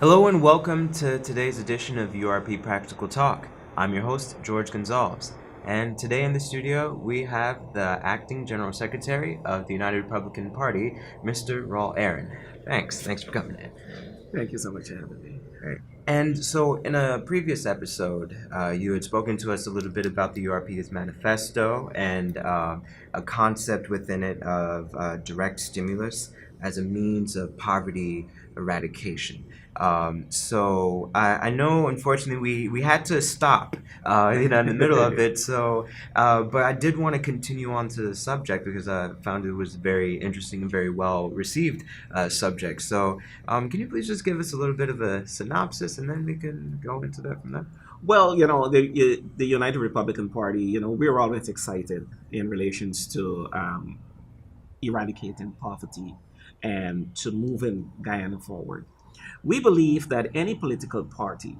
Hello and welcome to today's edition of URP Practical Talk. I'm your host, George Gonzalez, and today in the studio we have the Acting General Secretary of the United Republican Party, Mr. Raul Aaron. Thanks for coming in. Thank you so much for having me. Right. And so, in a previous episode, you had spoken to us a little bit about the URP's manifesto and a concept within it of direct stimulus as a means of poverty eradication. I know, unfortunately, we had to stop, in the middle of it. But I did want to continue on to the subject because I found it was very interesting and very well received subject. Can you please just give us a little bit of a synopsis, and then we can go into that from there? Well, the United Republican Party, we're always excited in relations to eradicating poverty and to moving Guyana forward. We believe that any political party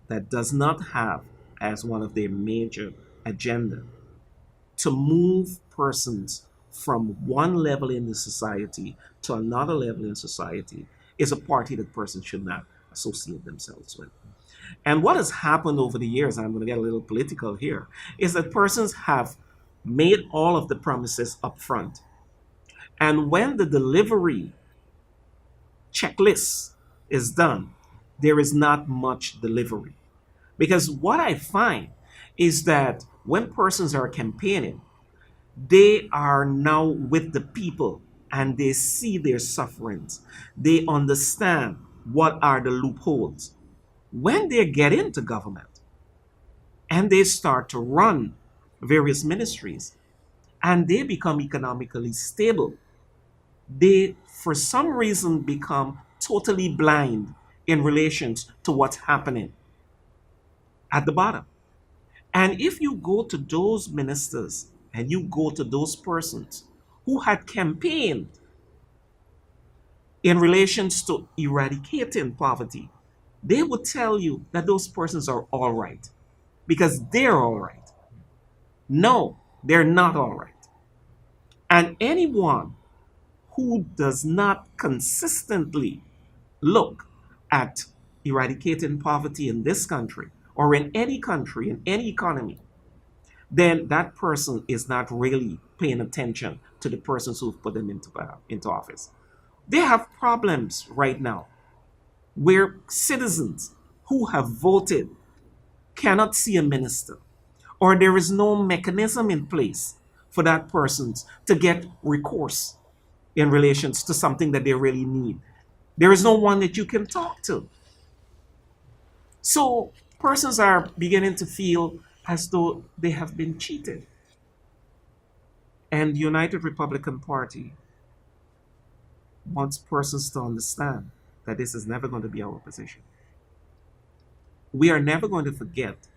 that does not have as one of their major agenda to move persons from one level in the society to another level in society is a party that persons should not associate themselves with. And what has happened over the years, and I'm going to get a little political here, is that persons have made all of the promises up front. And when the delivery checklist is done, there is not much delivery. Because what I find is that when persons are campaigning, they are now with the people and they see their sufferings. They understand what are the loopholes. When they get into government and they start to run various ministries and they become economically stable, they, for some reason, become totally blind in relations to what's happening at the bottom. And if you go to those ministers and you go to those persons who had campaigned in relations to eradicating poverty, they would tell you that those persons are all right because they're all right. No, they're not all right. And anyone who does not consistently look at eradicating poverty in this country or in any country, in any economy, then that person is not really paying attention to the persons who've put them into office. They have problems right now where citizens who have voted cannot see a minister, or there is no mechanism in place for that person to get recourse in relations to something that they really need. There is no one that you can talk to. So persons are beginning to feel as though they have been cheated. And the United Republican Party wants persons to understand that this is never going to be our position. We are never going to forget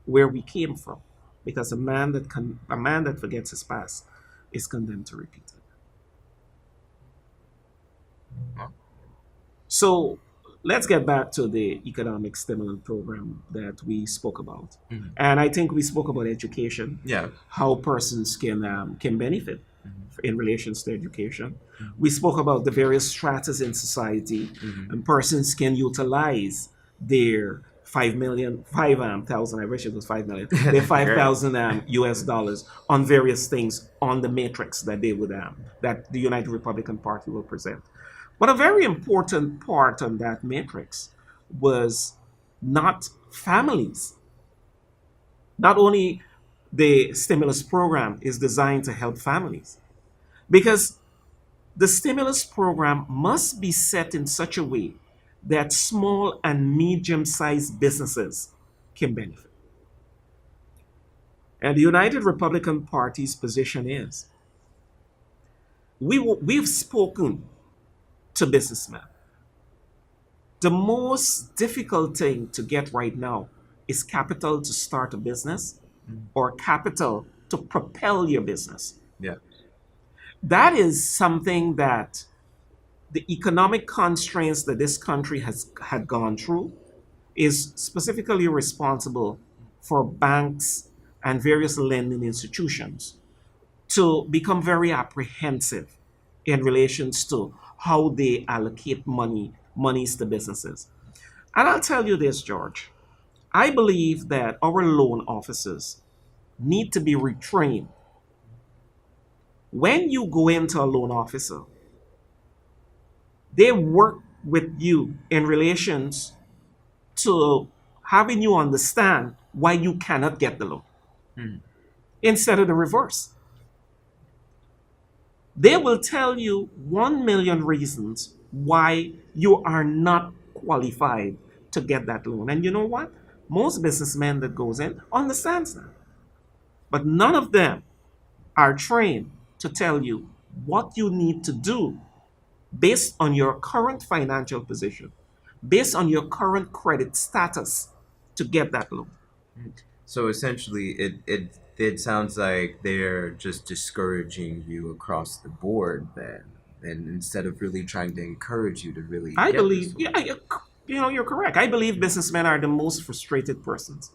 where we came from, because a man that forgets his past is condemned to repeat it. So let's get back to the economic stimulant program that we spoke about. Mhm. And I think we spoke about education, Yeah. how persons can benefit Mhm. in relations to education. Mhm. We spoke about the various stratas in society, Mhm. and persons can utilize their 5 million, 5,000, I wish it was 5 million, their 5,000 US dollars on various things on the matrix that that the United Republican Party will present. But a very important part on that matrix was not families. Not only the stimulus program is designed to help families, because the stimulus program must be set in such a way that small and medium sized businesses can benefit. And the United Republican Party's position is we've spoken to businessmen. The most difficult thing to get right now is capital to start a business Mhm. or capital to propel your business. Yeah. That is something that the economic constraints that this country has had gone through is specifically responsible for banks and various lending institutions to become very apprehensive in relations to how they allocate monies to businesses. And I'll tell you this, George. I believe that our loan officers need to be retrained. When you go into a loan officer, they work with you in relations to having you understand why you cannot get the loan Hmm. instead of the reverse. They will tell you 1 million reasons why you are not qualified to get that loan. And you know what? Most businessmen that goes in understands that. But none of them are trained to tell you what you need to do based on your current financial position, based on your current credit status to get that loan. So essentially, it sounds like they're just discouraging you across the board then, and instead of really trying to encourage you to really I get believe, this yeah, one. you're correct. I believe businessmen are the most frustrated persons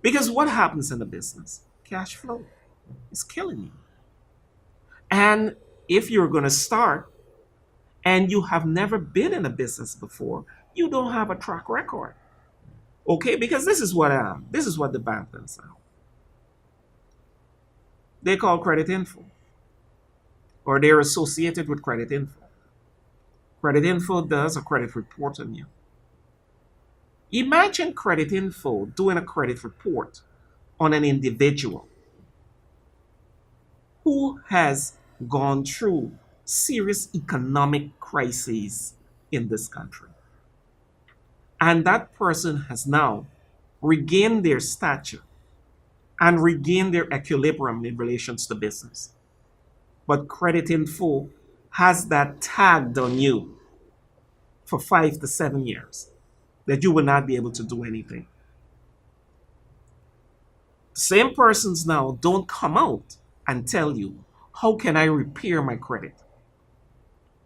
because what happens in a business? Cash flow is killing you. And if you're going to start and you have never been in a business before, you don't have a track record. Okay, because this is what the bank does now. They call credit info, or they're associated with credit info. Credit info does a credit report on you. Imagine credit info doing a credit report on an individual who has gone through serious economic crises in this country. And that person has now regained their stature and regained their equilibrium in relations to business. But credit info has that tagged on you for 5 to 7 years that you will not be able to do anything. Same persons now don't come out and tell you, how can I repair my credit?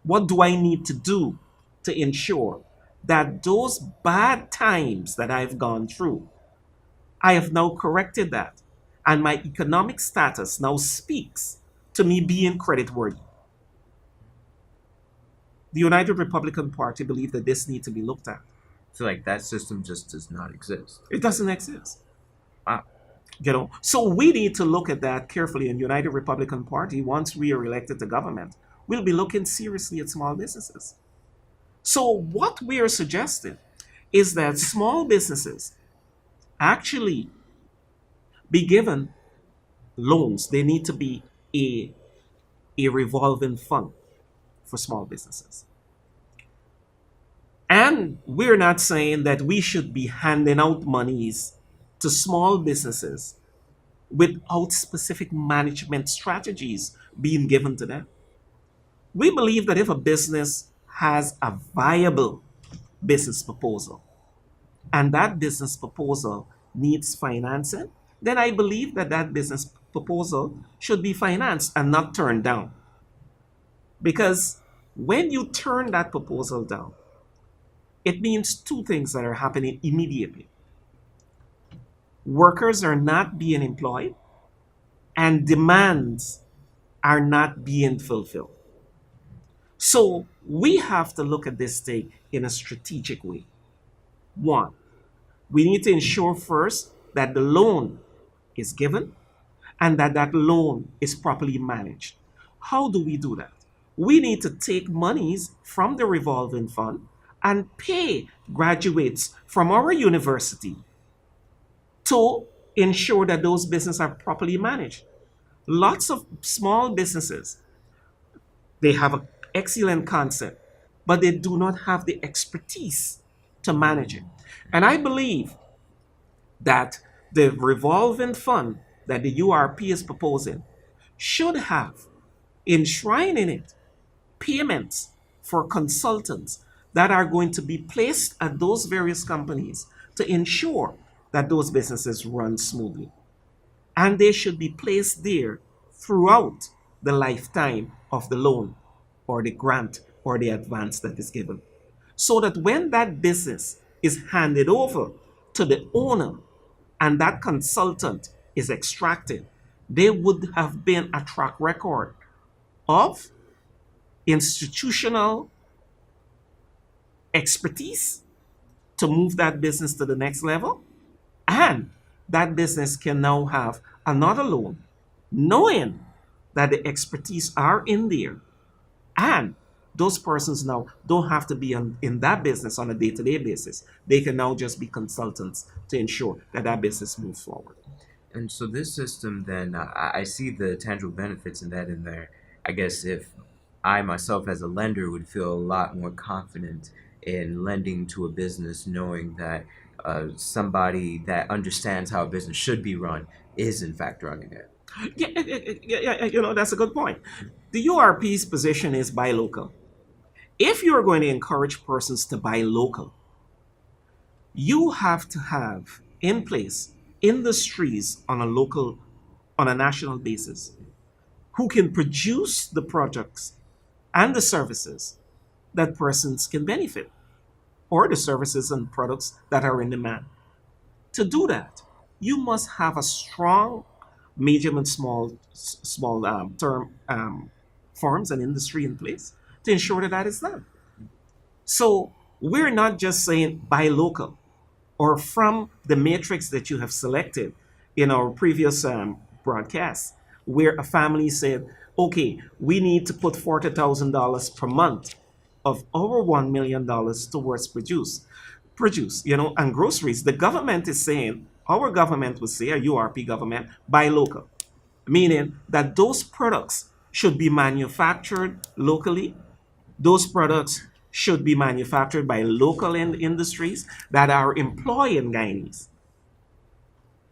What do I need to do to ensure that those bad times that I've gone through, I have now corrected that, and my economic status now speaks to me being creditworthy? The United Republican Party believe that this needs to be looked at. So like that system just does not exist. It doesn't exist. Wow. So we need to look at that carefully. In United Republican Party, once we are elected to government, we'll be looking seriously at small businesses. So what we are suggesting is that small businesses actually be given loans. They need to be a, a revolving fund for small businesses. And we're not saying that we should be handing out monies to small businesses without specific management strategies being given to them. We believe that if a business has a viable business proposal and that business proposal needs financing, then I believe that that business proposal should be financed and not turned down. Because when you turn that proposal down, it means two things that are happening immediately. Workers are not being employed and demands are not being fulfilled. So we have to look at this thing in a strategic way. One, we need to ensure first that the loan is given and that that loan is properly managed. How do we do that? We need to take monies from the revolving fund and pay graduates from our university to ensure that those businesses are properly managed. Lots of small businesses, they have an excellent concept, but they do not have the expertise to manage it. And I believe that the revolving fund that the URP is proposing should have enshrined in it payments for consultants that are going to be placed at those various companies to ensure that those businesses run smoothly. And they should be placed there throughout the lifetime of the loan or the grant or the advance that is given. So that when that business is handed over to the owner and that consultant is extracted, there would have been a track record of institutional expertise to move that business to the next level. And that business can now have another loan, knowing that the expertise are in there. And those persons now don't have to be in that business on a day-to-day basis. They can now just be consultants to ensure that that business moves forward. And so this system, then I see the tangible benefits in that. In there, I guess if I myself as a lender would feel a lot more confident in lending to a business, knowing that somebody that understands how a business should be run is in fact running it. Yeah, that's a good point. The URP's position is buy local. If you're going to encourage persons to buy local, you have to have in place industries on a national basis who can produce the products and the services that persons can benefit, or the services and products that are in demand. To do that, you must have a strong medium and small term firms and industry in place to ensure that that is done. So we're not just saying buy local or from the matrix that you have selected in our previous broadcast, where a family said, okay, we need to put $40,000 per month of our $1 million towards produce, and groceries. The government is saying, our government would say, a URP government, buy local, meaning that those products should be manufactured locally. Those products should be manufactured by local industries that are employing Guyanese.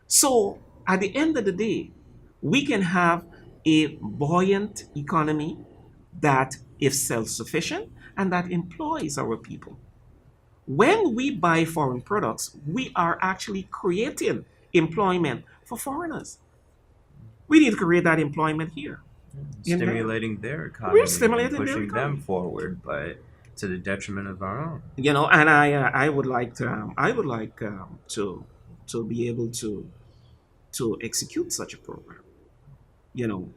So at the end of the day, we can have a buoyant economy that is self-sufficient and that employs our people. When we buy foreign products, we are actually creating employment for foreigners. We need to create that employment here. Stimulating their We're economy and stimulating their pushing them economy. forward, but to the detriment of our own. And I would like to to be able to execute such a program, you know,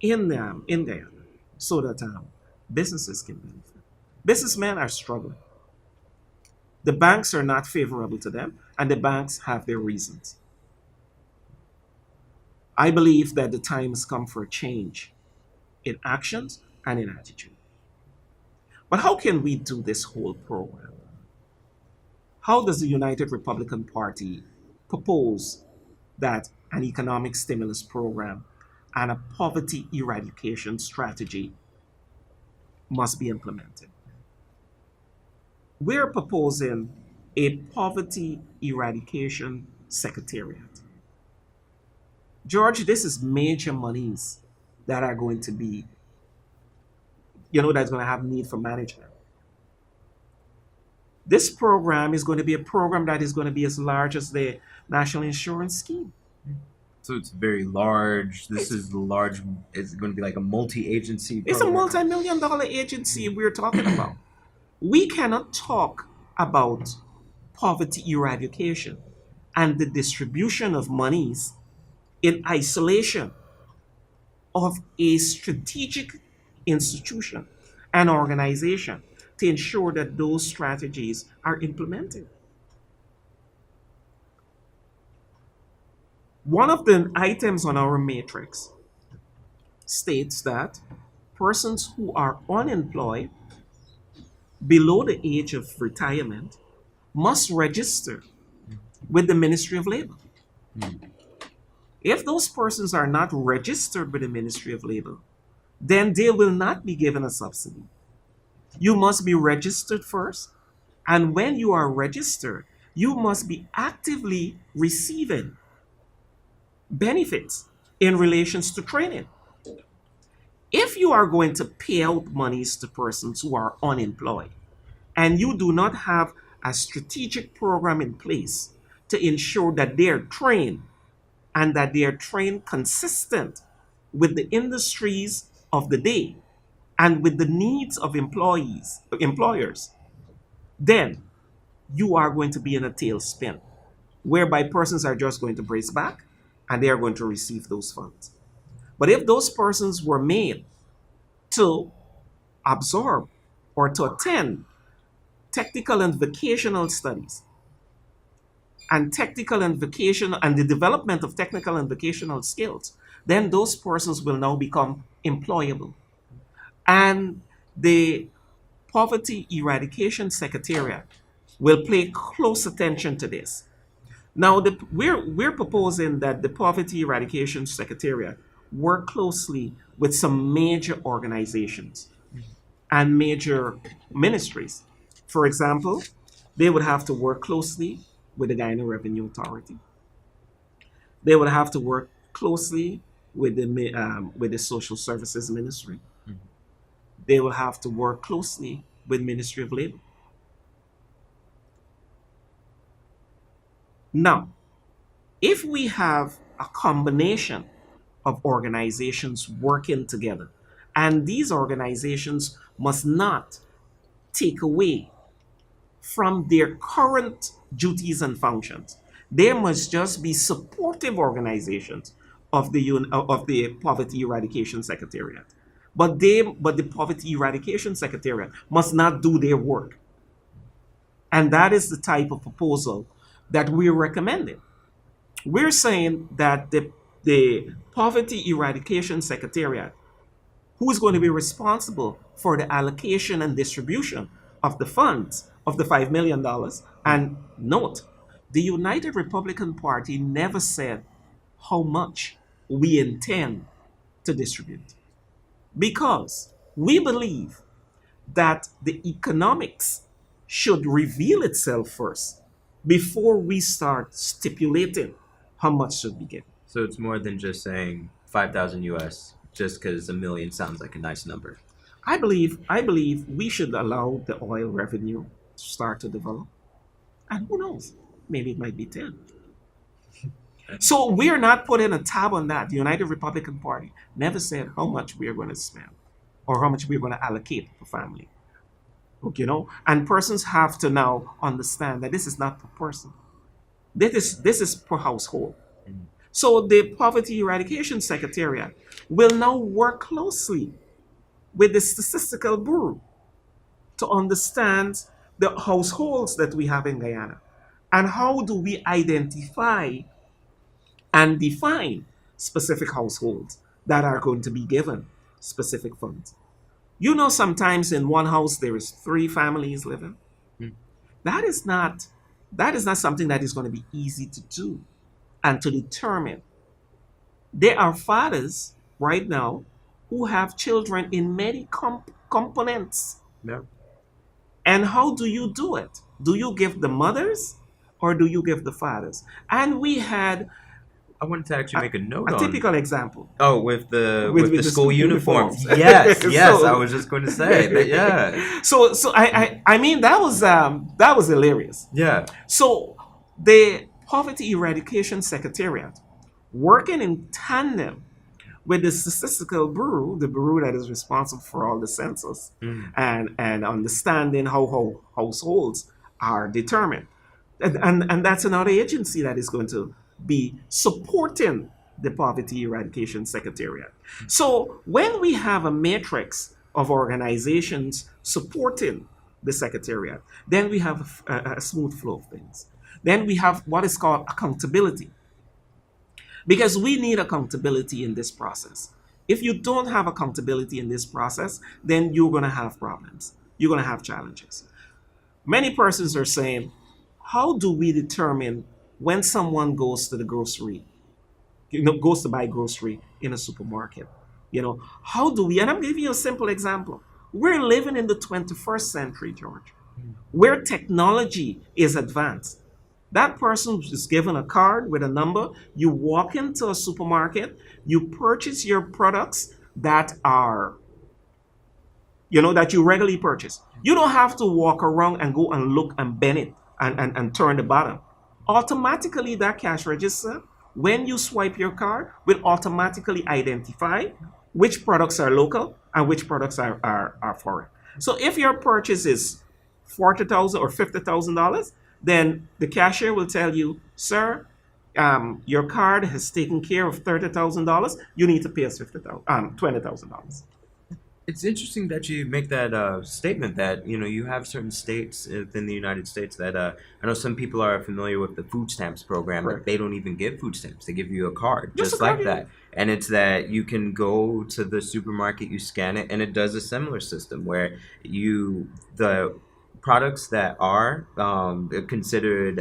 in there, so that businesses can benefit. Businessmen are struggling. The banks are not favorable to them, and the banks have their reasons. I believe that the time has come for a change in actions and in attitude. But how can we do this whole program? How does the United Republican Party propose that an economic stimulus program and a poverty eradication strategy must be implemented? We're proposing a poverty eradication secretariat. George, this is major monies that are going to be, that's going to have need for management. This program is going to be a program that is going to be as large as the National Insurance Scheme. So it's very large. This It's, is the large. It's going to be like a multi-agency it's a program. multi-million dollar agency we're talking about. We cannot talk about poverty eradication and the distribution of monies in isolation of a strategic institution and organization to ensure that those strategies are implemented. One of the items on our matrix states that persons who are unemployed below the age of retirement must register with the Ministry of Labor. If those persons are not registered with the Ministry of Labor, then they will not be given a subsidy. You must be registered first, and when you are registered, you must be actively receiving benefits in relations to training. If you are going to pay out monies to persons who are unemployed and you do not have a strategic program in place to ensure that they are trained and that they are trained consistent with the industries of the day and with the needs of employers, then you are going to be in a tailspin whereby persons are just going to brace back and they are going to receive those funds. But if those persons were made to absorb or to attend technical and vocational studies and technical and vocational and the development of technical and vocational skills, then those persons will now become employable. And the Poverty Eradication Secretariat will pay close attention to this. Now, we're proposing that the Poverty Eradication Secretariat work closely with some major organizations and major ministries. For example, they would have to work closely with the Guyana Revenue Authority. They would have to work closely with the Social Services Ministry. They will have to work closely with Ministry of Labor. Now, if we have a combination of organizations working together, and these organizations must not take away from their current duties and functions. They must just be supportive organizations of the Poverty Eradication Secretariat. But the Poverty Eradication Secretariat must not do their work. And that is the type of proposal that we're recommending. We're saying that the Poverty Eradication Secretariat, who is going to be responsible for the allocation and distribution of the funds of the $5 million. And note, the United Republican Party never said how much we intend to distribute because we believe that the economics should reveal itself first before we start stipulating how much should be given. So it's more than just saying 5,000 US just because a million sounds like a nice number. I believe we should allow the oil revenue to start to develop. And who knows? Maybe it might be 10. So we're not putting a tab on that. The United Republican Party never said how much we are going to spend or how much we're going to allocate for family. Okay, and persons have to now understand that this is not per person. This is per household. So the Poverty Eradication Secretariat will now work closely with the Statistical Bureau to understand the households that we have in Guyana and how do we identify and define specific households that are going to be given specific funds. Sometimes in one house there is 3 families living. Mm. That is not something that is going to be easy to do and to determine. There are fathers right now who have children in many components. Yeah. And how do you do it? Do you give the mothers or do you give the fathers? And we had I wanted to actually make a note a on typical example. Oh, with the school uniforms. uniforms. Yes, yes. So- I was just going to say that. Yeah, So I mean that was hilarious. yeah. So the Poverty Eradication Secretariat, working in tandem with the Statistical Bureau, the bureau that is responsible for all the census Mm. and understanding how households are determined. And that's another agency that is going to be supporting the Poverty Eradication Secretariat. So when we have a matrix of organizations supporting the Secretariat, then we have a smooth flow of things. Then we have what is called accountability. Because we need accountability in this process. If you don't have accountability in this process, then you're going to have problems. You're going to have challenges. Many persons are saying, how do we determine when someone goes to the grocery, goes to buy grocery in a supermarket? How do we, and I'm giving you a simple example. We're living in the 21st century, George, where technology is advanced. That person is given a card with a number. You walk into a supermarket, you purchase your products that are, that you regularly purchase. You don't have to walk around and go and look and bend it and turn the bottom. Automatically, that cash register, when you swipe your card, will automatically identify which products are local and which products are foreign. So if your purchase is $40,000 or $50,000, then the cashier will tell you, sir, your card has taken care of $30,000. You need to pay us $20,000. It's interesting that you make that statement that you have certain states within the United States that I know some people are familiar with the food stamps program that Correct. they don't even give food stamps. They give you a card Just a just like card. that, and it's that you can go to the supermarket, you scan it, and it does a similar system where the products that are considered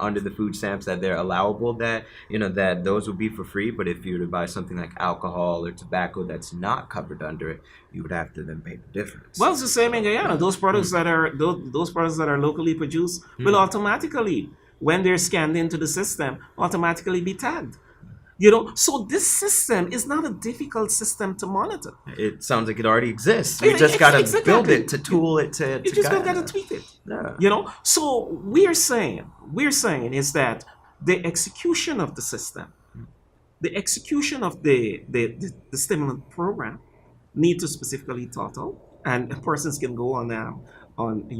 under the food stamps that they're allowable, that those will be for free. But if you were to buy something like alcohol or tobacco that's not covered under it, you would have to then pay the difference. Well, it's the same in So Guyana. yeah. Those products Mm, that are those products that are locally produced will mm. automatically, when they're scanned into the system, automatically be tagged. So this system is not a difficult system to monitor. It sounds like it already exists. We just gotta build Exactly. it to tool it to You to just got to guide. tweak it. Yeah. So we're saying is that the execution of the system, the execution of the stimulant program, need to specifically thought out, and persons can go on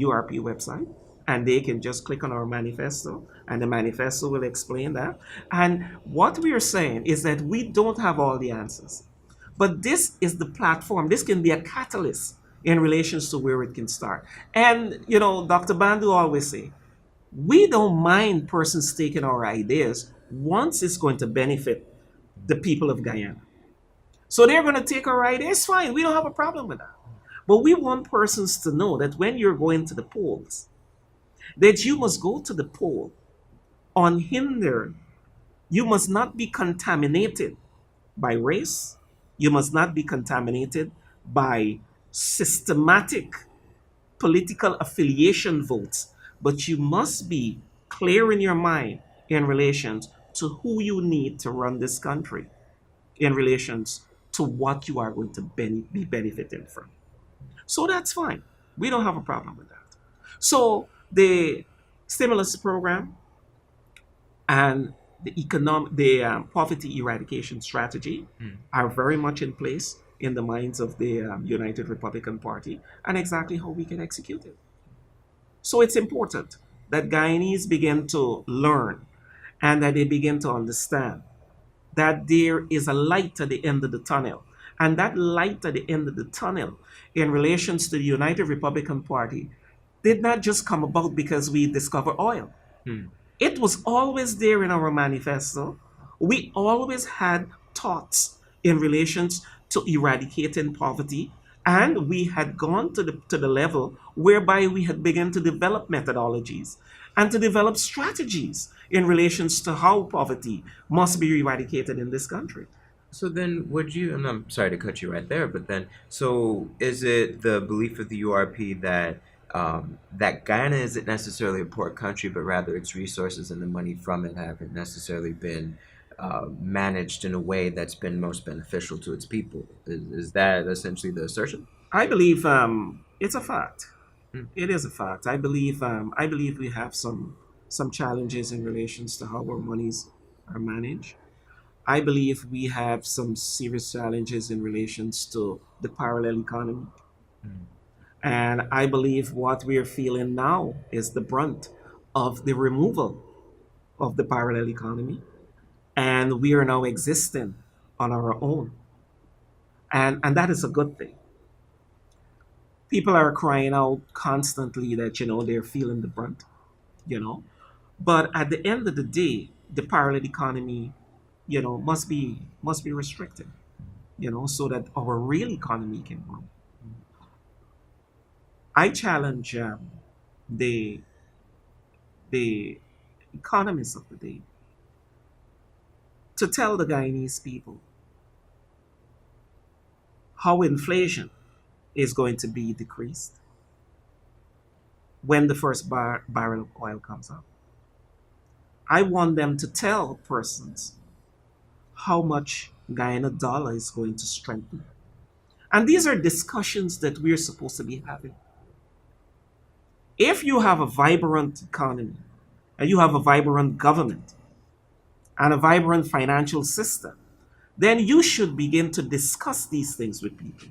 URP website, and they can just click on our manifesto, and the manifesto will explain that. And what we are saying is that we don't have all the answers, but this is the platform. This can be a catalyst in relations to where it can start. And Dr. Bandu always say, we don't mind persons taking our ideas once it's going to benefit the people of Guyana. So they're going to take our ideas, fine. We don't have a problem with that. But we want persons to know that when you're going to the polls, that you must go to the poll unhindered. You must not be contaminated by race. You must not be contaminated by systematic political affiliation votes, but you must be clear in your mind in relation to who you need to run this country, in relations to what you are going to be benefiting from. So that's fine. We don't have a problem with that. So the stimulus program and the poverty eradication strategy Mm. are very much in place in the minds of the United Republican Party, and exactly how we can execute it. So it's important that Guyanese begin to learn and that they begin to understand that there is a light at the end of the tunnel. And that light at the end of the tunnel in relations to the United Republican Party did not just come about because we discovered oil. Mm. It was always there in our manifesto. We always had thoughts in relations to eradicating poverty, and we had gone to the level whereby we had begun to develop methodologies and to develop strategies in relations to how poverty must be eradicated in this country. So then, would you? And I'm sorry to cut you right there, but then, so is it the belief of the URP that Guyana isn't necessarily a poor country, but rather its resources and the money from it haven't necessarily been managed in a way that's been most beneficial to its people? Is that essentially the assertion? I believe it's a fact. Mm. It is a fact. I believe we have some challenges in relations to how our monies are managed. I believe we have some serious challenges in relations to the parallel economy. Mm. And I believe what we are feeling now is the brunt of the removal of the parallel economy. And we are now existing on our own. And that is a good thing. People are crying out constantly that, they're feeling the brunt, you know. But at the end of the day, the parallel economy, must be restricted, so that our real economy can grow. I challenge the the economists of the day to tell the Guyanese people how inflation is going to be decreased when the first barrel of oil comes up. I want them to tell persons how much Guyana dollar is going to strengthen. And these are discussions that we're supposed to be having. If you have a vibrant economy and you have a vibrant government and a vibrant financial system, then you should begin to discuss these things with people.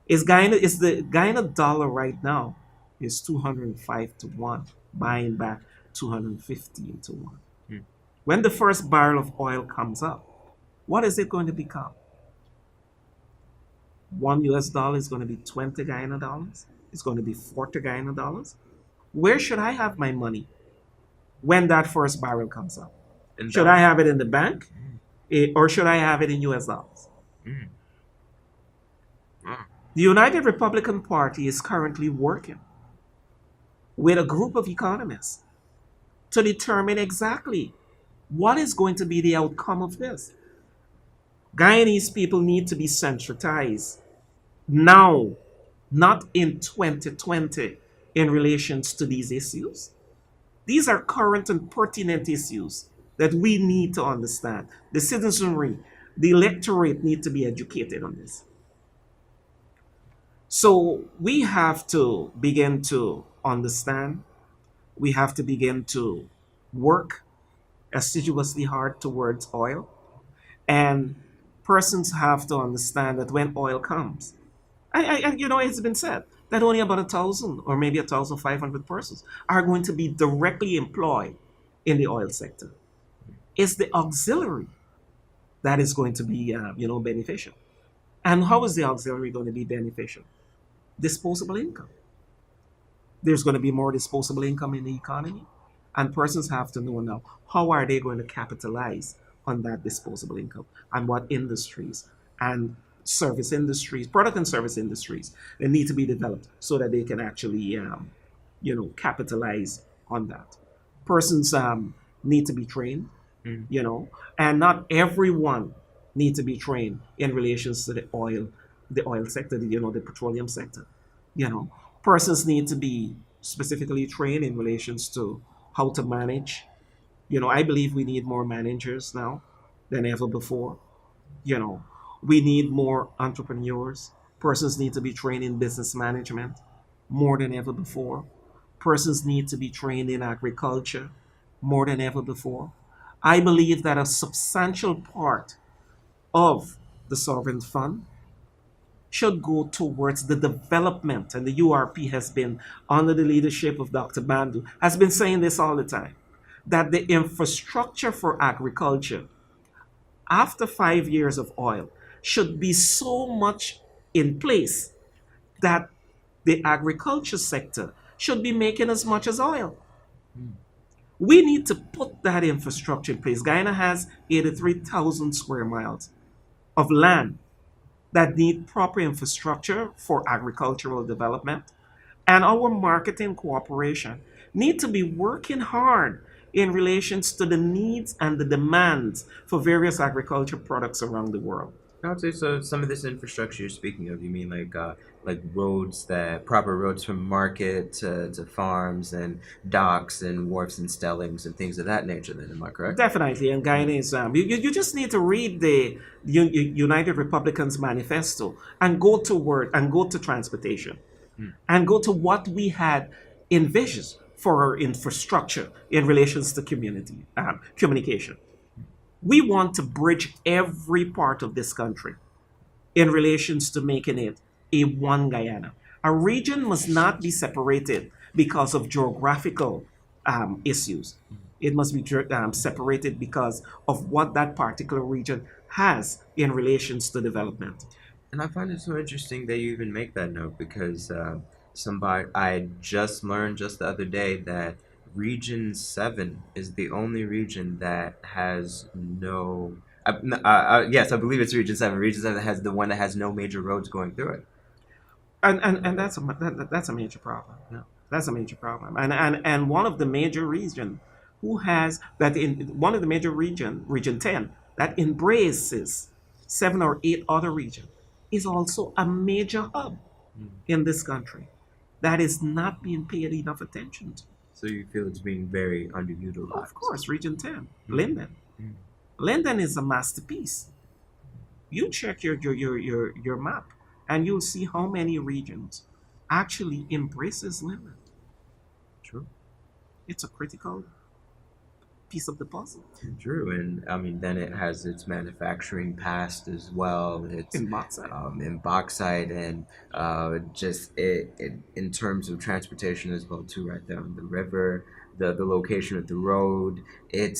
Is the Guyana dollar right now is 205 to 1, buying back 215 to 1. Mm. When the first barrel of oil comes up, what is it going to become? $1 is going to be 20 Guyana dollars. It's going to be 40 Guyana dollars. Where should I have my money when that first barrel comes up? In Should I dollars. have it in the bank, or should I have it in US dollars? Mm. Mm. The United Republican Party is currently working with a group of economists to determine exactly what is going to be the outcome of this. Guyanese people need to be sensitized now, not in 2020, in relations to these issues. These are current and pertinent issues that we need to understand. The citizenry, the electorate need to be educated on this. So we have to begin to understand, we have to begin to work assiduously hard towards oil. And persons have to understand that when oil comes, it's been said that only about 1,000 or maybe 1,500 persons are going to be directly employed in the oil sector. It's the auxiliary that is going to be, beneficial. And how is the auxiliary going to be beneficial? Disposable income. There's going to be more disposable income in the economy, and persons have to know now how are they going to capitalize on that disposable income, and what industries and service industries, product and service industries, they need to be developed so that they can actually, capitalize on that. Persons need to be trained, Mm. you know, and not everyone need to be trained in relations to the oil sector, the petroleum sector. You know, persons need to be specifically trained in relations to how to manage. I believe we need more managers now than ever before. You know, we need more entrepreneurs. Persons need to be trained in business management more than ever before. Persons need to be trained in agriculture more than ever before. I believe that a substantial part of the sovereign fund should go towards the development, and the URP has been, under the leadership of Dr. Bandu, has been saying this all the time, that the infrastructure for agriculture after 5 years of oil should be so much in place that the agriculture sector should be making as much as oil. Mm. We need to put that infrastructure in place. Guyana has 83,000 square miles of land that need proper infrastructure for agricultural development. And our marketing cooperation need to be working hard in relations to the needs and the demands for various agriculture products around the world. I would say so. Some of this infrastructure you're speaking of, you mean like roads, that proper roads from market to farms and docks and wharfs and stellings and things of that nature. Then, am I correct? Definitely, and Mm. Guyana is. You just need to read the United Republicans Manifesto and go to transportation Mm. and go to what we had envisioned for our infrastructure in relations to community communication. We want to bridge every part of this country in relations to making it a one Guyana. A region must not be separated because of geographical issues. It must be separated because of what that particular region has in relations to development. And I find it so interesting that you even make that note because somebody I just learned just the other day that Region 7 is the only region that has no. Yes, I believe it's Region 7. Region 7 has the one that has no major roads going through it. And that's a major problem. No. That's a major problem. And one of the major region who has that in one of the major region 10, that embraces 7 or 8 other regions, is also a major hub Mm. in this country that is not being paid enough attention to. So you feel it's being very Of underutilized. course, region 10, Mm. Linden. Mm. Linden is a masterpiece. You check your map and you'll see how many regions actually embraces Linden. True. It's a critical piece of the puzzle True, and I mean then it has its manufacturing past as well. It's in bauxite. in bauxite and just it in terms of transportation as well too. Right there on the river, the location of the road. It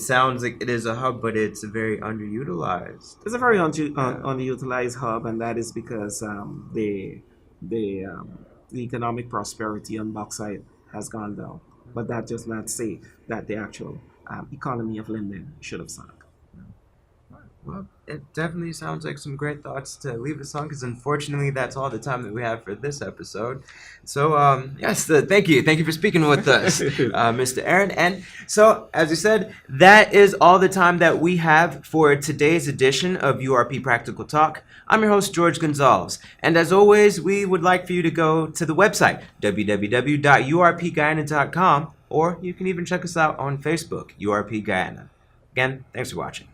sounds like it is a hub, but it's very underutilized. It's a very Yeah. underutilized hub, and that is because the economic prosperity on bauxite has gone down. But that does not say that the actual economy of Linden should have sunk. Well, it definitely sounds like some great thoughts to leave us on, because unfortunately, that's all the time that we have for this episode. So, yes, thank you for speaking with us, Mr. Aaron. And so, as you said, that is all the time that we have for today's edition of URP Practical Talk. I'm your host, George Gonzalez. And as always, we would like for you to go to the website, www.urpguyana.com, or you can even check us out on Facebook, URP Guyana. Again, thanks for watching.